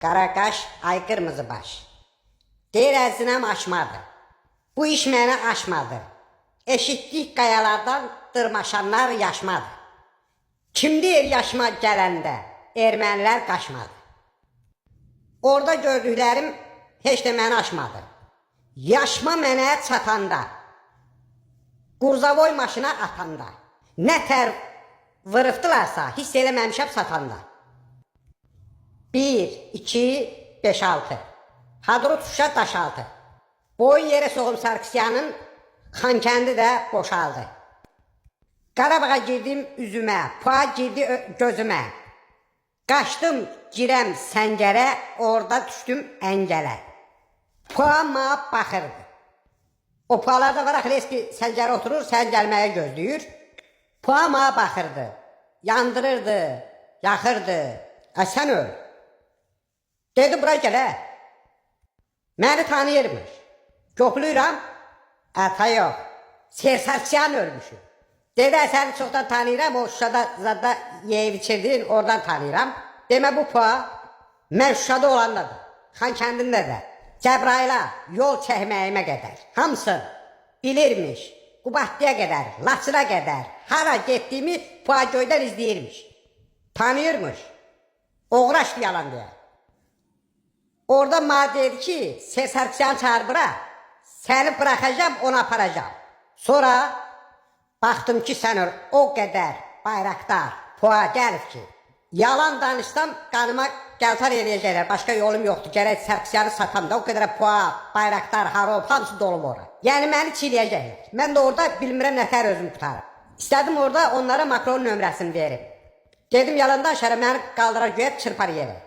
Qaraqaş, ay qırmızı baş. Deyir əzinəm aşmadı. Bu iş mənə aşmadı. Eşitdik qayalardan dırmaşanlar yaşmadı. Kim deyir yaşma gələndə ermənilər qaçmadı. Orada gördüklərim heç də məni aşmadı. Yaşma mənə çatanda, Qurzavoy maşına atanda, nə tər vırıfdılarsa hiss eləməmişəm satanda. 1, 2, 5, 6. Hadrut Şuşa Daşaltı. Boy yeri Soğum Sarkisyanın Xankəndi də boşaldı. Qarabağa girdim üzümə, pua girdi gözümə. Qaçdım girəm səngərə, orada düşdüm əngələ. Pua ma baxırdı. O pualarda var axı ki, səngərə oturur, sən gəlməyə gözləyir. Pua ma baxırdı, yandırırdı, yaxırdı. Sən öl. Dedi bura gələ. Məni tanıyırmış. Göplüyürəm. Ata yox. Sersarksiyan ölmüşüm. Dedi səni çoxdan tanıyıram. O Şuşada zadda yeyib içirdin. Oradan tanıyıram. Demə bu pua mən Şuşada olandadır. Xankəndində də. Cəbrayla yol çəkməyimə qədər. Hamısı bilirmiş. Qubadlıya qədər, Laçına qədər. Hara getdiyimi pua göydən izləyirmiş. Tanıyırmış. Oğraşdı yalan deyə. Orada bana dedi ki, Sersarksiyan çağır bura, səni bıraxacam, onu aparacam. Sonra baxdım ki, sən o qədər bayraktar, pua gəlib ki, yalan danışsam qanıma gəltar eləyəcəklər, başqa yolum yoxdur, gərək Sarkisyanı satam da, o qədər pua, bayraktar, harop, hamısı dolub ora. Yəni məni çiləyəcəklər. Mən də orada bilmirəm nətər özüm tutarım. İstədim orada onlara Makronun nömrəsini verim. Dedim yalandan şərə məni qaldırar göyə çırpar yerə.